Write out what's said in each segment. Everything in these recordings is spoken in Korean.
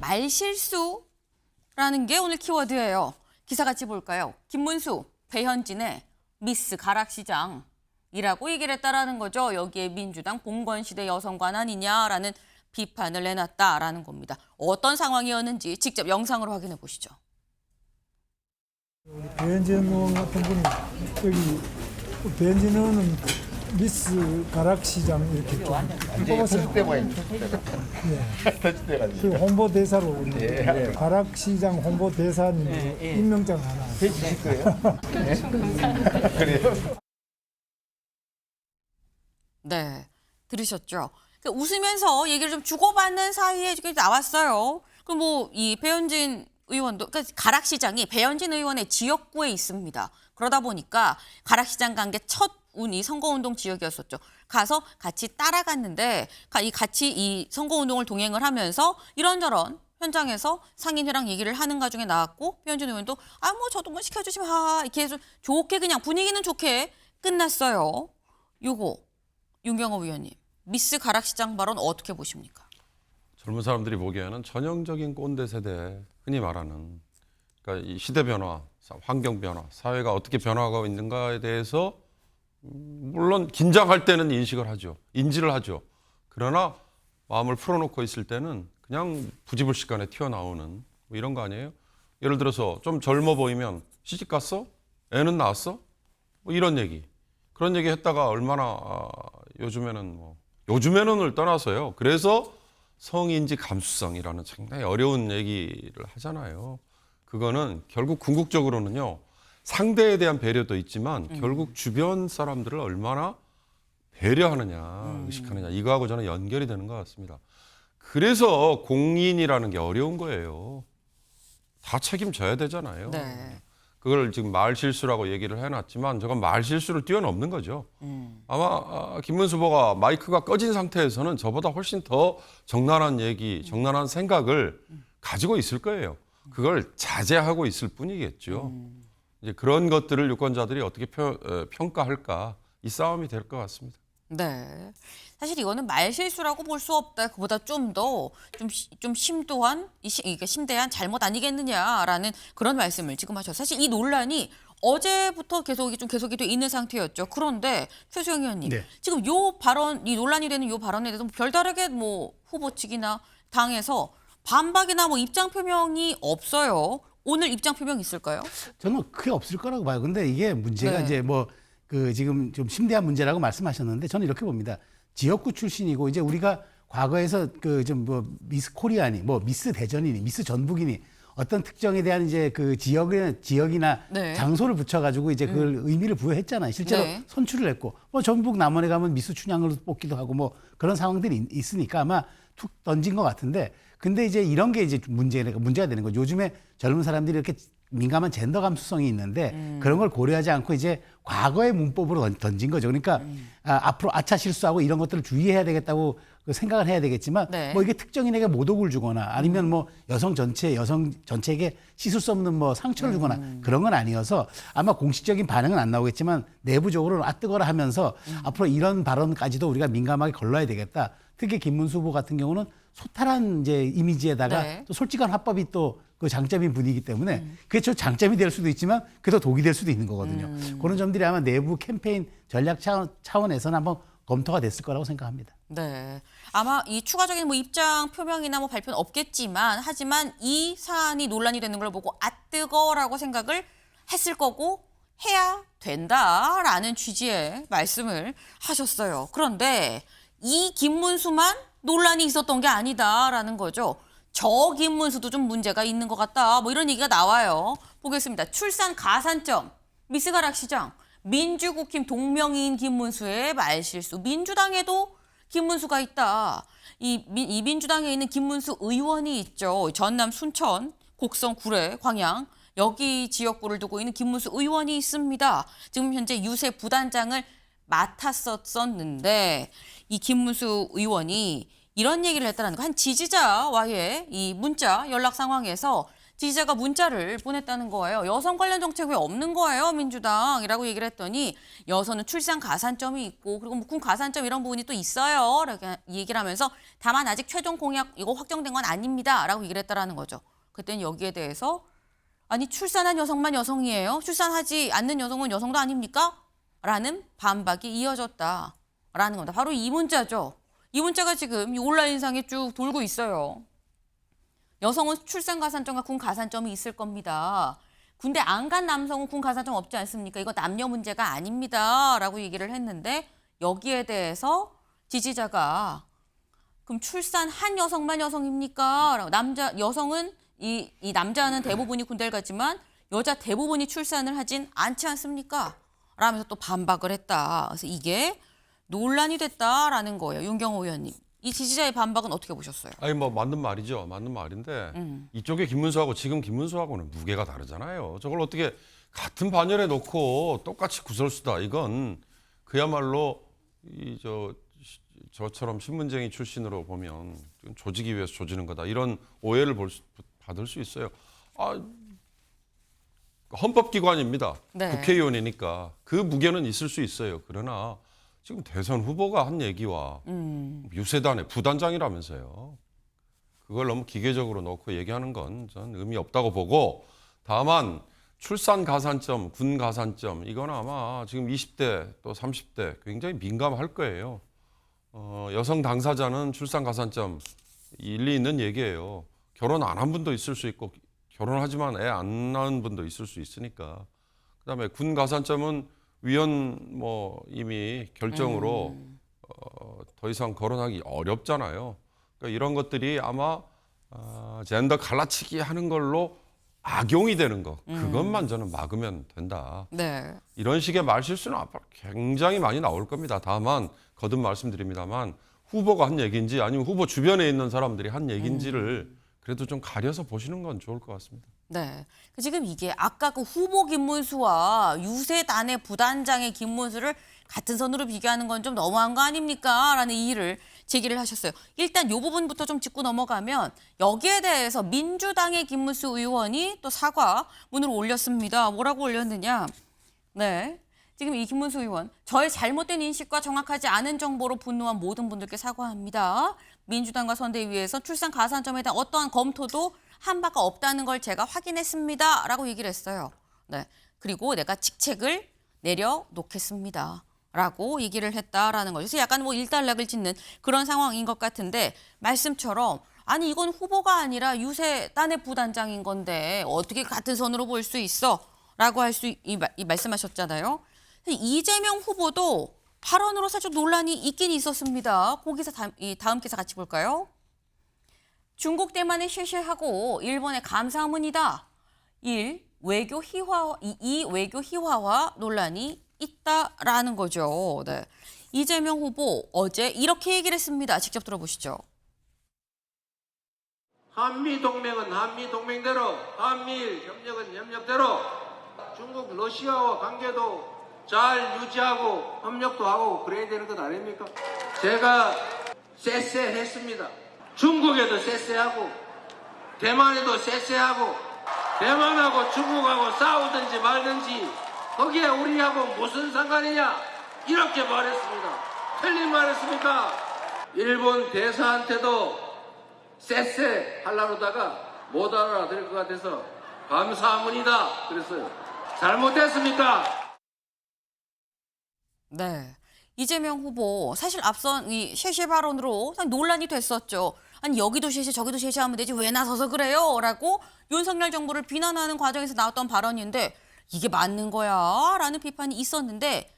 말실수라는 게 오늘 키워드예요. 기사 같이 볼까요? 김문수, 배현진의 미스 가락시장이라고 얘기를 했다라는 거죠. 여기에 민주당 봉건시대 여성관 아니냐라는 비판을 내놨다라는 겁니다. 어떤 상황이었는지 직접 영상으로 확인해 보시죠. 우리 배현진 의원 같은 분이 여기 배현진 의원은 미스 가락시장 이렇게 좀 뽑았어요. 그 홍보 대사로 우리 가락시장 홍보 대사님 임명장 하나. 해주실 거예요? 그래요? 네, 들으셨죠? 그러니까 웃으면서 얘기를 좀 주고받는 사이에 이렇게 나왔어요. 그 뭐 이 배현진 의원도 그러니까 가락시장이 배현진 의원의 지역구에 있습니다. 그러다 보니까 가락시장 간 게 첫 운이 선거운동 지역이었었죠. 가서 같이 따라갔는데 같이 이 선거운동을 동행을 하면서 이런저런 현장에서 상인회랑 얘기를 하는 과정에 나왔고 배현진 의원도 뭐 저도 뭐 시켜주시면 이렇게 해서 좋게 그냥 분위기는 좋게 끝났어요. 요거 윤경호 의원님 미스 가락시장 발언 어떻게 보십니까? 젊은 사람들이 보기에는 전형적인 꼰대 세대, 흔히 말하는 그러니까 이 시대 변화, 환경 변화, 사회가 어떻게 변화하고 있는가에 대해서 물론 긴장할 때는 인지를 하죠. 그러나 마음을 풀어놓고 있을 때는 그냥 부지불식간에 튀어나오는 뭐 이런 거 아니에요? 예를 들어서 좀 젊어 보이면 시집 갔어? 애는 낳았어? 뭐 이런 얘기. 그런 얘기 했다가 얼마나 요즘에는을 떠나서요. 그래서 성인지 감수성이라는 상당히 어려운 얘기를 하잖아요. 그거는 결국 궁극적으로는요. 상대에 대한 배려도 있지만 결국 주변 사람들을 얼마나 배려하느냐, 의식하느냐 이거하고 저는 연결이 되는 것 같습니다. 그래서 공인이라는 게 어려운 거예요. 다 책임져야 되잖아요. 네. 그걸 지금 말실수라고 얘기를 해놨지만 저건 말실수를 뛰어넘는 거죠. 아마 김문수 후보가 마이크가 꺼진 상태에서는 저보다 훨씬 더 정난한 얘기, 정난한 생각을 가지고 있을 거예요. 그걸 자제하고 있을 뿐이겠죠. 이제 그런 것들을 유권자들이 어떻게 평가할까 이 싸움이 될 것 같습니다. 네. 사실 이거는 말실수라고 볼 수 없다. 그보다 좀 더 좀 심도한, 심대한 잘못 아니겠느냐라는 그런 말씀을 지금 하셨어요. 사실 이 논란이 어제부터 계속이 돼 있는 상태였죠. 그런데 최수영 의원님, 네. 지금 이 논란이 되는 요 발언에 대해서 별다르게 뭐 후보 측이나 당에서 반박이나 뭐 입장 표명이 없어요. 오늘 입장 표명 있을까요? 저는 크게 없을 거라고 봐요. 근데 이게 문제가 네. 이제 지금 좀 심대한 문제라고 말씀하셨는데 저는 이렇게 봅니다. 지역구 출신이고 이제 우리가 과거에서 미스 코리아니, 미스 대전이니, 미스 전북이니 어떤 특정에 대한 이제 그 지역이나 네. 장소를 붙여가지고 이제 그걸 의미를 부여했잖아요. 실제로 네. 선출을 했고 전북 남원에 가면 미스 춘향으로 뽑기도 하고 그런 상황들이 있으니까 아마 툭 던진 것 같은데 근데 이제 이런 게 이제 문제가 되는 거죠. 요즘에 젊은 사람들이 이렇게 민감한 젠더 감수성이 있는데 그런 걸 고려하지 않고 이제 과거의 문법으로 던진 거죠. 그러니까 앞으로 아차 실수하고 이런 것들을 주의해야 되겠다고 생각을 해야 되겠지만 네. 이게 특정인에게 모독을 주거나 아니면 여성 전체에게 씻을 수 없는 상처를 주거나 그런 건 아니어서 아마 공식적인 반응은 안 나오겠지만 내부적으로는 뜨거라 하면서 앞으로 이런 발언까지도 우리가 민감하게 걸러야 되겠다. 특히 김문수 후보 같은 경우는 소탈한 이제 이미지에다가 네. 또 솔직한 화법이 또 그 장점인 분이기 때문에 그게 저 장점이 될 수도 있지만 그게 더 독이 될 수도 있는 거거든요. 그런 점들이 아마 내부 캠페인 전략 차원에서는 한번 검토가 됐을 거라고 생각합니다. 네. 아마 이 추가적인 입장 표명이나 발표는 없겠지만 하지만 이 사안이 논란이 되는 걸 보고 뜨거라고 생각을 했을 거고 해야 된다라는 취지의 말씀을 하셨어요. 그런데 이 김문수만 논란이 있었던 게 아니다라는 거죠. 저 김문수도 좀 문제가 있는 것 같다. 이런 얘기가 나와요. 보겠습니다. 출산 가산점, 미스 가락시장, 민주국힘 동명이인 김문수의 말실수. 민주당에도 김문수가 있다. 이 민주당에 있는 김문수 의원이 있죠. 전남 순천, 곡성, 구례, 광양. 여기 지역구를 두고 있는 김문수 의원이 있습니다. 지금 현재 유세 부단장을 맡았었는데 이 김문수 의원이 이런 얘기를 했다는 거. 한 지지자와의 이 문자 연락 상황에서 지지자가 문자를 보냈다는 거예요. 여성 관련 정책 왜 없는 거예요, 민주당이라고 얘기를 했더니 여성은 출산 가산점이 있고 그리고 군 가산점 이런 부분이 또 있어요. 라고 얘기를 하면서 다만 아직 최종 공약 이거 확정된 건 아닙니다라고 얘기를 했다라는 거죠. 그때는 여기에 대해서 아니 출산한 여성만 여성이에요? 출산하지 않는 여성은 여성도 아닙니까? 라는 반박이 이어졌다라는 겁니다. 바로 이 문자죠. 이 문자가 지금 이 온라인상에 쭉 돌고 있어요. 여성은 출산 가산점과 군 가산점이 있을 겁니다. 군대 안 간 남성은 군 가산점 없지 않습니까? 이거 남녀 문제가 아닙니다. 라고 얘기를 했는데 여기에 대해서 지지자가 그럼 출산한 여성만 여성입니까? 여성은 이 남자는 대부분이 군대를 갔지만 여자 대부분이 출산을 하진 않지 않습니까? 라면서 또 반박을 했다. 그래서 이게 논란이 됐다라는 거예요. 윤경호 의원님. 이 지지자의 반박은 어떻게 보셨어요? 아니 뭐 맞는 말이죠. 맞는 말인데 이쪽에 김문수하고 지금 김문수하고는 무게가 다르잖아요. 저걸 어떻게 같은 반열에 놓고 똑같이 구설수다. 이건 그야말로 저처럼 신문쟁이 출신으로 보면 조지기 위해서 조지는 거다. 이런 오해를 받을 수 있어요. 헌법기관입니다. 네. 국회의원이니까 그 무게는 있을 수 있어요. 그러나 지금 대선 후보가 한 얘기와 유세단의 부단장이라면서요. 그걸 너무 기계적으로 놓고 얘기하는 건 저는 의미 없다고 보고 다만 출산 가산점, 군 가산점 이건 아마 지금 20대 또 30대 굉장히 민감할 거예요. 여성 당사자는 출산 가산점 일리 있는 얘기예요. 결혼 안 한 분도 있을 수 있고 결혼하지만 애 안 낳은 분도 있을 수 있으니까. 그다음에 군 가산점은 위원 이미 결정으로 더 이상 거론하기 어렵잖아요. 그러니까 이런 것들이 아마 젠더 갈라치기 하는 걸로 악용이 되는 거 그것만 저는 막으면 된다. 네. 이런 식의 말실수는 앞으로 굉장히 많이 나올 겁니다. 다만 거듭 말씀드립니다만 후보가 한 얘기인지 아니면 후보 주변에 있는 사람들이 한 얘기인지를 그래도 좀 가려서 보시는 건 좋을 것 같습니다. 네. 지금 이게 아까 그 후보 김문수와 유세단의 부단장의 김문수를 같은 선으로 비교하는 건 좀 너무한 거 아닙니까? 라는 이의를 제기를 하셨어요. 일단 이 부분부터 좀 짚고 넘어가면 여기에 대해서 민주당의 김문수 의원이 또 사과문을 올렸습니다. 뭐라고 올렸느냐? 네. 지금 이 김문수 의원, 저의 잘못된 인식과 정확하지 않은 정보로 분노한 모든 분들께 사과합니다. 민주당과 선대위에서 출산 가산점에 대한 어떠한 검토도 한 바가 없다는 걸 제가 확인했습니다. 라고 얘기를 했어요. 네. 그리고 내가 직책을 내려놓겠습니다. 라고 얘기를 했다라는 거죠. 그래서 약간 일단락을 짓는 그런 상황인 것 같은데 말씀처럼 아니 이건 후보가 아니라 유세단의 부단장인 건데 어떻게 같은 선으로 볼 수 있어? 라고 말씀하셨잖아요. 이재명 후보도 발언으로 살짝 논란이 있긴 있었습니다. 거기서 다음 기사 같이 볼까요? 중국 대만에 실시하고 일본에 감사문이다. 이 외교 희화화 논란이 있다라는 거죠. 네. 이재명 후보 어제 이렇게 얘기를 했습니다. 직접 들어보시죠. 한미동맹은 한미동맹대로, 한미일 협력은 협력대로 중국 러시아와 관계도 잘 유지하고 협력도 하고 그래야 되는 것 아닙니까? 제가 쎄쎄했습니다. 중국에도 쎄쎄하고 대만에도 쎄쎄하고 대만하고 중국하고 싸우든지 말든지 거기에 우리하고 무슨 상관이냐 이렇게 말했습니다. 틀린 말했습니까? 일본 대사한테도 쎄쎄 하려다가 못 알아들을 것 같아서 감사합니다 그랬어요. 잘못했습니까? 네. 이재명 후보 사실 앞선 이 쉐쉐 발언으로 논란이 됐었죠. 아니 여기도 쉐쉐 저기도 쉐쉐 하면 되지 왜 나서서 그래요? 라고 윤석열 정부를 비난하는 과정에서 나왔던 발언인데 이게 맞는 거야? 라는 비판이 있었는데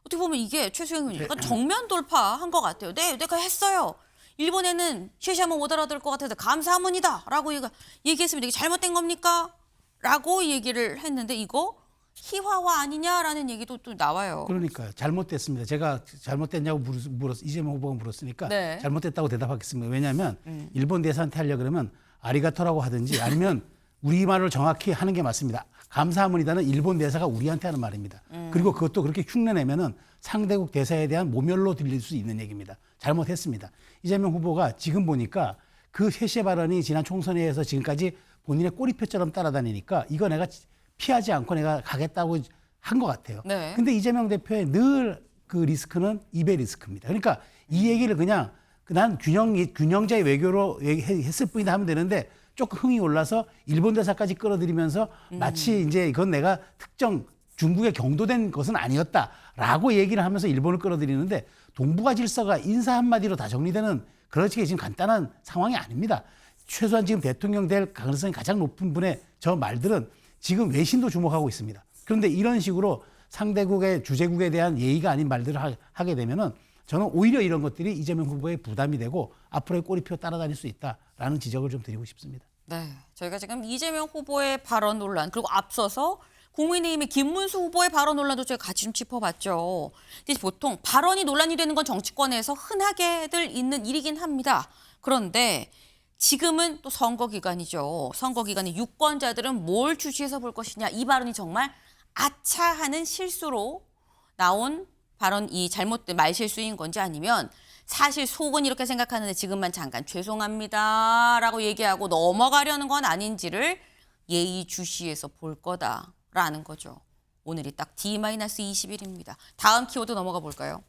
어떻게 보면 이게 최수영 의원이 약간 정면 돌파한 것 같아요. 네, 내가 했어요. 일본에는 쉐쉐하면 못 알아들을 것 같아서 감사문이다 라고 얘기했습니다. 이게 잘못된 겁니까? 라고 얘기를 했는데 이거 희화화 아니냐라는 얘기도 또 나와요. 그러니까요. 잘못됐습니다. 제가 잘못됐냐고 이재명 후보가 물었으니까 네. 잘못됐다고 대답하겠습니다. 왜냐하면 일본 대사한테 하려고 그러면 아리가토라고 하든지 아니면 우리말을 정확히 하는 게 맞습니다. 감사합니다는 일본 대사가 우리한테 하는 말입니다. 그리고 그것도 그렇게 흉내내면은 상대국 대사에 대한 모멸로 들릴 수 있는 얘기입니다. 잘못했습니다. 이재명 후보가 지금 보니까 그 쉐쉐 발언이 지난 총선에서 지금까지 본인의 꼬리표처럼 따라다니니까 이거 내가 피하지 않고 내가 가겠다고 한 것 같아요. 네. 근데 이재명 대표의 늘 그 리스크는 입의 리스크입니다. 그러니까 이 얘기를 그냥 난 균형자의 외교로 했을 뿐이다 하면 되는데 조금 흥이 올라서 일본 대사까지 끌어들이면서 마치 이제 이건 내가 특정 중국에 경도된 것은 아니었다라고 얘기를 하면서 일본을 끌어들이는데 동북아 질서가 인사 한마디로 다 정리되는 그렇게 지금 간단한 상황이 아닙니다. 최소한 지금 대통령 될 가능성이 가장 높은 분의 저 말들은 지금 외신도 주목하고 있습니다. 그런데 이런 식으로 상대국의 주재국에 대한 예의가 아닌 말들을 하게 되면은 저는 오히려 이런 것들이 이재명 후보의 부담이 되고 앞으로의 꼬리표 따라다닐 수 있다라는 지적을 좀 드리고 싶습니다. 네, 저희가 지금 이재명 후보의 발언 논란 그리고 앞서서 국민의힘의 김문수 후보의 발언 논란도 저희가 같이 좀 짚어봤죠. 근데 보통 발언이 논란이 되는 건 정치권에서 흔하게들 있는 일이긴 합니다. 그런데 지금은 또 선거 기간이죠. 선거 기간에 유권자들은 뭘 주시해서 볼 것이냐. 이 발언이 정말 아차하는 실수로 나온 발언, 이 잘못된 말실수인 건지 아니면 사실 속은 이렇게 생각하는데 지금만 잠깐 죄송합니다라고 얘기하고 넘어가려는 건 아닌지를 예의주시해서 볼 거다라는 거죠. 오늘이 딱 D-20일입니다. 다음 키워드 넘어가 볼까요?